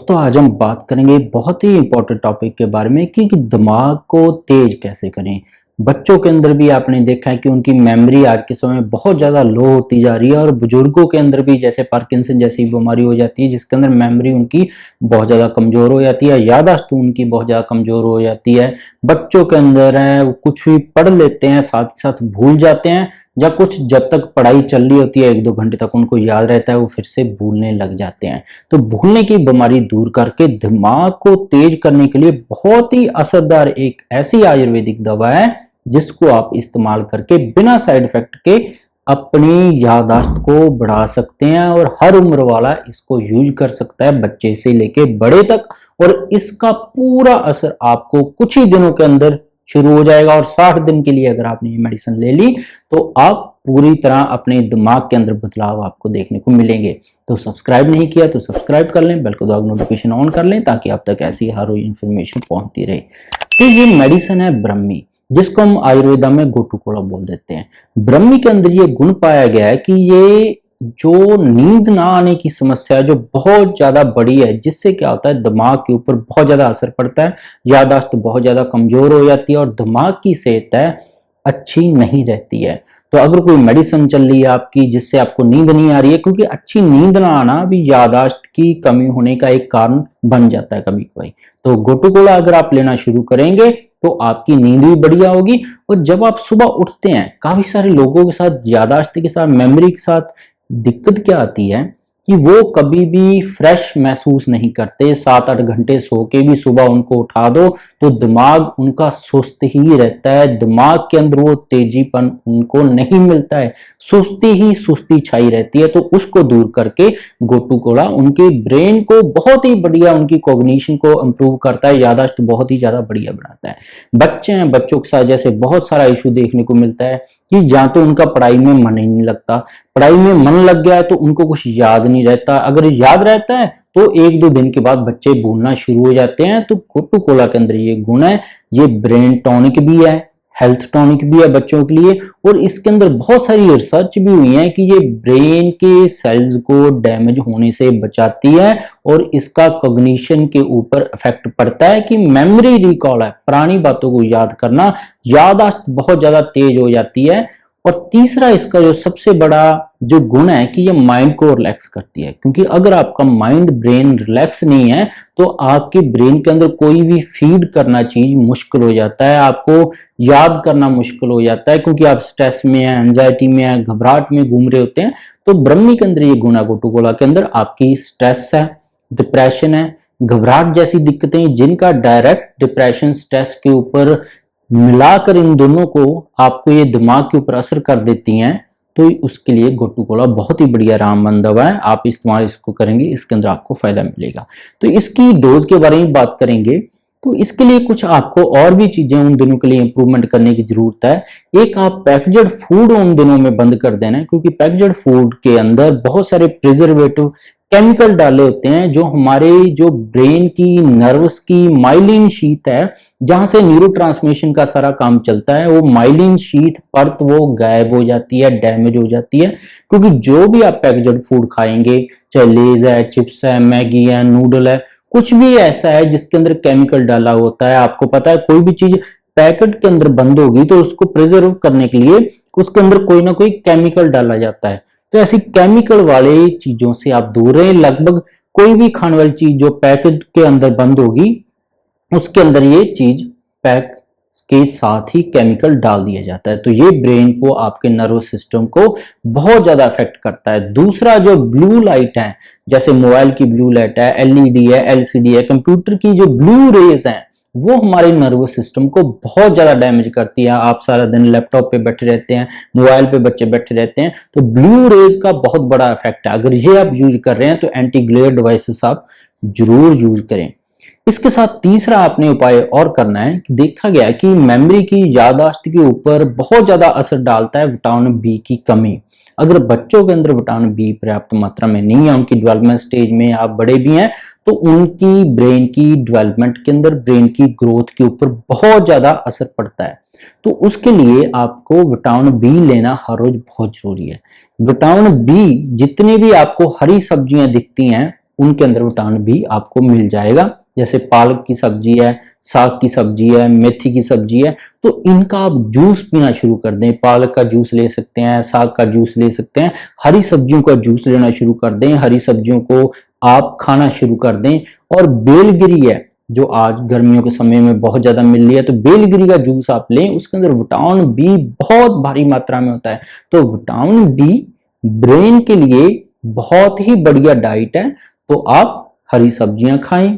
दोस्तों आज हम बात करेंगे बहुत ही इंपॉर्टेंट टॉपिक के बारे में कि दिमाग को तेज कैसे करें। बच्चों के अंदर भी आपने देखा है कि उनकी मेमोरी आज के समय में बहुत ज़्यादा लो होती जा रही है और बुजुर्गों के अंदर भी जैसे पार्किंसन जैसी बीमारी हो जाती है जिसके अंदर मेमोरी उनकी बहुत ज़्यादा कमज़ोर हो जाती है, याददाश्त उनकी बहुत ज़्यादा कमज़ोर हो जाती है। बच्चों के अंदर है वो कुछ भी पढ़ लेते हैं साथ ही साथ भूल जाते हैं, या कुछ जब तक पढ़ाई चल रही होती है 1-2 घंटे तक उनको याद रहता है वो फिर से भूलने लग जाते हैं। तो भूलने की बीमारी दूर करके दिमाग को तेज करने के लिए बहुत ही असरदार एक ऐसी आयुर्वेदिक दवा है जिसको आप इस्तेमाल करके बिना साइड इफेक्ट के अपनी याददाश्त को बढ़ा सकते हैं और हर उम्र वाला इसको यूज कर सकता है, बच्चे से लेके बड़े तक। और इसका पूरा असर आपको कुछ ही दिनों के अंदर शुरू हो जाएगा और 60 दिन के लिए अगर आपने ये मेडिसिन ले ली तो आप पूरी तरह अपने दिमाग के अंदर बदलाव आपको देखने को मिलेंगे। तो सब्सक्राइब नहीं किया तो सब्सक्राइब कर लें, बेल को दबा नोटिफिकेशन ऑन कर लें ताकि आप तक ऐसी हर रोज इंफॉर्मेशन पहुंचती रहे। तो ये मेडिसिन है ब्रह्मी, जिसको हम आयुर्वेदा में गोटू कोला बोल देते हैं। ब्रह्मी के अंदर ये गुण पाया गया है कि ये जो नींद ना आने की समस्या है जो बहुत ज्यादा बड़ी है, जिससे क्या होता है दिमाग के ऊपर बहुत ज्यादा असर पड़ता है, याददाश्त बहुत ज्यादा कमजोर हो जाती है और दिमाग की सेहत है अच्छी नहीं रहती है। तो अगर कोई मेडिसिन चल रही है आपकी जिससे आपको नींद नहीं आ रही है, क्योंकि अच्छी नींद ना आना भी याददाश्त की कमी होने का एक कारण बन जाता है कभी कभी। तो गोटू कोला अगर आप लेना शुरू करेंगे तो आपकी नींद भी बढ़िया होगी। और जब आप सुबह उठते हैं, काफी सारे लोगों के साथ याददाश्त के साथ मेमोरी के साथ दिक्कत क्या आती है कि वो कभी भी फ्रेश महसूस नहीं करते। 7-8 घंटे सो के भी सुबह उनको उठा दो तो दिमाग उनका सुस्त ही रहता है, दिमाग के अंदर वो तेजीपन उनको नहीं मिलता है, सुस्ती ही सुस्ती छाई रहती है। तो उसको दूर करके गोटू कोला उनके ब्रेन को बहुत ही बढ़िया, उनकी कॉग्निशन को इंप्रूव करता है, याददाश्त बहुत ही ज्यादा बढ़िया बनाता है। बच्चे हैं, बच्चों के साथ जैसे बहुत सारा इशू देखने को मिलता है कि या तो उनका पढ़ाई में मन ही नहीं लगता, पढ़ाई में मन लग गया है तो उनको कुछ याद नहीं रहता, अगर याद रहता है तो 1-2 दिन के बाद बच्चे भूलना शुरू हो जाते हैं। तो गोटू कोला के अंदर ये गुण है, ये ब्रेन टॉनिक भी है, हेल्थ टॉनिक भी है बच्चों के लिए। और इसके अंदर बहुत सारी रिसर्च भी हुई है कि ये ब्रेन के सेल्स को डैमेज होने से बचाती है और इसका कॉग्निशन के ऊपर इफेक्ट पड़ता है कि मेमोरी रिकॉल है, पुरानी बातों को याद करना, याददाश्त बहुत ज्यादा तेज हो जाती है। और तीसरा इसका जो सबसे बड़ा जो गुण है कि ये माइंड को रिलैक्स करती है, क्योंकि अगर आपका माइंड ब्रेन रिलैक्स नहीं है तो आपके ब्रेन के अंदर कोई भी फीड करना चीज मुश्किल हो जाता है, आपको याद करना मुश्किल हो जाता है, क्योंकि आप स्ट्रेस में है, एंजाइटी में है, घबराहट में घूम रहे होते हैं। तो ब्रह्मी के अंदर ये गुण है गोटू कोला के अंदर, आपकी स्ट्रेस है, डिप्रेशन है, घबराहट जैसी दिक्कतें जिनका डायरेक्ट डिप्रेशन स्ट्रेस के ऊपर मिलाकर इन दोनों को आपको ये दिमाग के ऊपर असर कर देती हैं, तो उसके लिए गोटू कोला बहुत ही बढ़िया रामबाण दवा है। आप इस्तेमाल इसको करेंगे, इसके अंदर आपको फायदा मिलेगा। तो इसकी डोज के बारे में बात करेंगे तो इसके लिए कुछ आपको और भी चीजें उन दिनों के लिए इंप्रूवमेंट करने की जरूरत है। एक, आप पैकेज्ड फूड उन दिनों में बंद कर देना है, क्योंकि पैकेज्ड फूड के अंदर बहुत सारे प्रिजर्वेटिव केमिकल डाले होते हैं जो हमारे जो ब्रेन की नर्व्स की माइलिन शीट है, जहां से न्यूरोट्रांसमिशन का सारा काम चलता है, वो माइलिन शीट परत वो गायब हो जाती है, डैमेज हो जाती है। क्योंकि जो भी आप पैकेज्ड फूड खाएंगे, चाहे लेज है, चिप्स है, मैगी है, नूडल है, कुछ भी ऐसा है जिसके अंदर केमिकल डाला होता है, आपको पता है कोई भी चीज पैकेट के अंदर बंद होगी तो उसको प्रिजर्व करने के लिए उसके अंदर कोई ना कोई केमिकल डाला जाता है। तो ऐसी केमिकल वाले चीजों से आप दूर रहें। लगभग कोई भी खाने वाली चीज जो पैकेट के अंदर बंद होगी उसके अंदर ये चीज पैक के साथ ही केमिकल डाल दिया जाता है, तो ये ब्रेन को, आपके नर्वस सिस्टम को बहुत ज्यादा इफेक्ट करता है। दूसरा, जो ब्लू लाइट है, जैसे मोबाइल की ब्लू लाइट है, एलईडी है, एलसीडी है, कंप्यूटर की जो ब्लू रेज है वो हमारे नर्वस सिस्टम को बहुत ज्यादा डैमेज करती है। आप सारा दिन लैपटॉप पे बैठे रहते हैं, मोबाइल पे बच्चे बैठे रहते हैं, तो ब्लू रेज का बहुत बड़ा इफेक्ट है। अगर ये आप यूज कर रहे हैं तो एंटी ग्लेयर डिवाइसेस आप जरूर यूज करें। इसके साथ तीसरा आपने उपाय और करना है कि देखा गया कि मेमोरी की, याददाश्त के ऊपर बहुत ज्यादा असर डालता है विटामिन बी की कमी। अगर बच्चों के अंदर विटामिन बी पर्याप्त मात्रा में नहीं है, उनकी डेवलपमेंट स्टेज में, आप बड़े भी हैं, तो उनकी ब्रेन की डेवलपमेंट के अंदर, ब्रेन की ग्रोथ के ऊपर बहुत ज्यादा असर पड़ता है। तो उसके लिए आपको विटामिन बी लेना हर रोज बहुत जरूरी है। विटामिन बी जितनी भी आपको हरी सब्जियां दिखती हैं उनके अंदर विटामिन बी आपको मिल जाएगा। जैसे पालक की सब्जी है, साग की सब्जी है, मेथी की सब्जी है, तो इनका आप जूस पीना शुरू कर दें। पालक का जूस ले सकते हैं, साग का जूस ले सकते हैं, हरी सब्जियों का जूस लेना शुरू कर दें, हरी सब्जियों को आप खाना शुरू कर दें। और बेलगिरी है जो आज गर्मियों के समय में बहुत ज्यादा मिल रही है, तो बेलगिरी का जूस आप लें, उसके अंदर विटामिन बी बहुत भारी मात्रा में होता है। तो विटामिन बी ब्रेन के लिए बहुत ही बढ़िया डाइट है। तो आप हरी सब्जियां खाएं,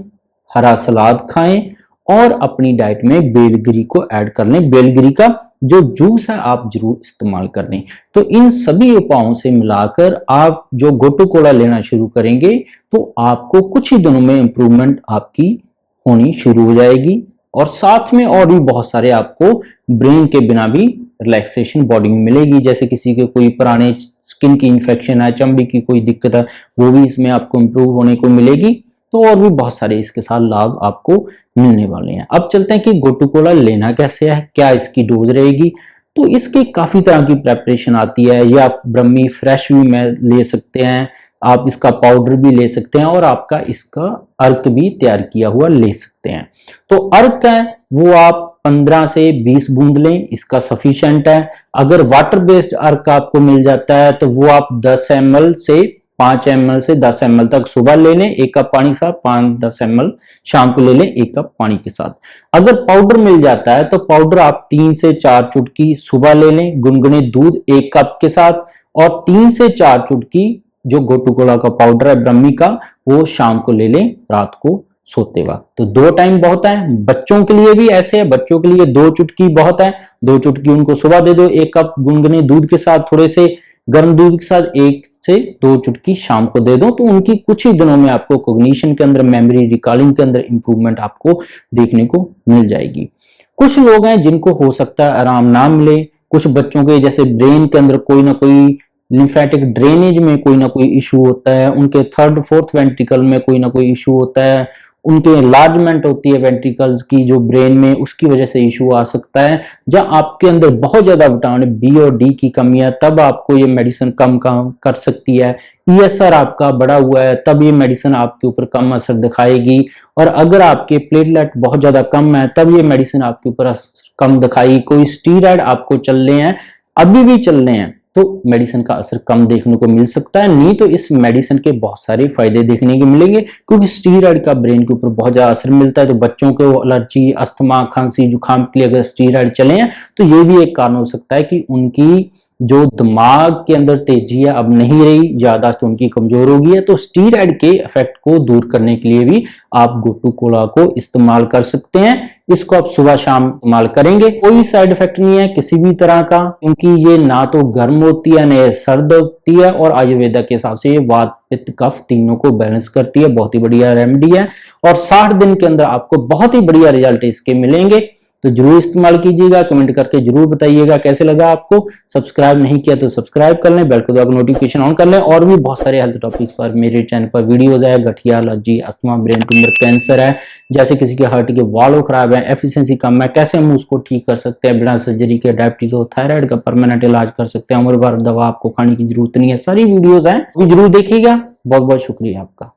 हरा सलाद खाएं और अपनी डाइट में बेलगिरी को ऐड कर लें। बेलगिरी का जो जूस है आप जरूर इस्तेमाल कर लें। तो इन सभी उपायों से मिलाकर आप जो गोटू कोला लेना शुरू करेंगे तो आपको कुछ ही दिनों में इंप्रूवमेंट आपकी होनी शुरू हो जाएगी। और साथ में और भी बहुत सारे आपको ब्रेन के बिना भी रिलैक्सेशन बॉडी में मिलेगी। जैसे किसी के कोई पुराने स्किन की इन्फेक्शन है, चमड़ी की कोई दिक्कत है, वो भी इसमें आपको इंप्रूव होने को मिलेगी। तो और भी बहुत सारे इसके साथ लाभ आपको मिलने वाले हैं। अब चलते हैं कि गोटू कोला लेना कैसे है, क्या इसकी डोज रहेगी। तो इसकी काफी तरह की प्रेपरेशन आती है, या आप ब्रह्मी फ्रेश भी में ले सकते हैं, आप इसका पाउडर भी ले सकते हैं, और आपका इसका अर्क भी तैयार किया हुआ ले सकते हैं। तो अर्क है वो आप 15 से 20 बूंद लें, इसका सफिशिएंट है। अगर वाटर बेस्ड अर्क आपको मिल जाता है तो वो आप 10 ml से 5 ml से 10 ml तक सुबह ले लें 1 कप पानी के साथ, 5-10 ml शाम को ले लें 1 कप पानी के साथ। अगर पाउडर मिल जाता है तो पाउडर आप 3 से 4 चुटकी सुबह ले लें गुनगुने दूध 1 कप के साथ, और 3 से 4 चुटकी जो गोटू कोला का पाउडर है ब्रह्मी का वो शाम को ले लें रात को सोते वक्त। तो 2 टाइम बहुत है। बच्चों के लिए भी ऐसे है, बच्चों के लिए 2 चुटकी बहुत है। 2 चुटकी उनको सुबह दे दो 1 कप गुनगुने दूध के साथ, थोड़े से गर्म दूध के साथ 1 से 2 चुटकी शाम को दे दो। तो उनकी कुछ ही दिनों में आपको कॉग्निशन के अंदर, मेमोरी रिकॉलिंग के अंदर इंप्रूवमेंट आपको देखने को मिल जाएगी। कुछ लोग हैं जिनको हो सकता है आराम ना मिले, कुछ बच्चों के जैसे ब्रेन के अंदर कोई ना कोई लिम्फेटिक ड्रेनेज में कोई ना कोई इशू होता है, उनके 3rd-4th वेंट्रिकल में कोई ना कोई इशू होता है, उनके एनलार्जमेंट होती है वेंट्रिकल्स की जो ब्रेन में, उसकी वजह से इशू आ सकता है। जहां आपके अंदर बहुत ज्यादा विटामिन बी और डी की कमी है तब आपको ये मेडिसिन कम कर सकती है। ईएसआर आपका बढ़ा हुआ है तब ये मेडिसिन आपके ऊपर कम असर दिखाएगी। और अगर आपके प्लेटलेट बहुत ज्यादा कम है तब ये मेडिसिन आपके ऊपर कम दिखाएगी। कोई स्टीरॉयड आपको चल रहे हैं, अभी भी चल रहे हैं, तो मेडिसिन का असर कम देखने को मिल सकता है। नहीं तो इस मेडिसिन के बहुत सारे फायदे देखने को मिलेंगे, क्योंकि स्टीरॉयड का ब्रेन के ऊपर बहुत ज्यादा असर मिलता है। तो बच्चों को एलर्जी, अस्थमा, खांसी, जुकाम के लिए अगर स्टीरॉयड चले हैं तो ये भी एक कारण हो सकता है कि उनकी जो दिमाग के अंदर तेजी है अब नहीं रही, ज्यादा तो उनकी कमजोर हो गई है। तो स्टीरॉयड के इफेक्ट को दूर करने के लिए भी आप गोटू कोला को इस्तेमाल कर सकते हैं। इसको आप सुबह शाम इस्तेमाल करेंगे, कोई साइड इफेक्ट नहीं है किसी भी तरह का, क्योंकि ये ना तो गर्म होती है ना सर्द होती है, और आयुर्वेदा के हिसाब से ये वात पित्त कफ तीनों को बैलेंस करती है। बहुत ही बढ़िया रेमेडी है, और 60 दिन के अंदर आपको बहुत ही बढ़िया रिजल्ट इसके मिलेंगे। तो जरूर इस्तेमाल कीजिएगा, कमेंट करके जरूर बताइएगा कैसे लगा आपको। सब्सक्राइब नहीं किया तो सब्सक्राइब कर लें, बेल को दबाकर नोटिफिकेशन ऑन कर लें। और भी बहुत सारे हेल्थ टॉपिक्स पर मेरे चैनल पर वीडियोस है। गठिया, allergy, asthma, brain tumour, cancer है, जैसे किसी के हार्ट के वालों खराब है, एफिशिएंसी कम है, कैसे हम उसको ठीक कर सकते हैं बिना सर्जरी के, डायबिटीज हो, थायराइड का परमानेंट इलाज कर सकते हैं, उम्र भर दवा आपको खाने की जरूरत नहीं है। सारी वीडियोज है, जरूर देखिएगा। बहुत बहुत शुक्रिया आपका।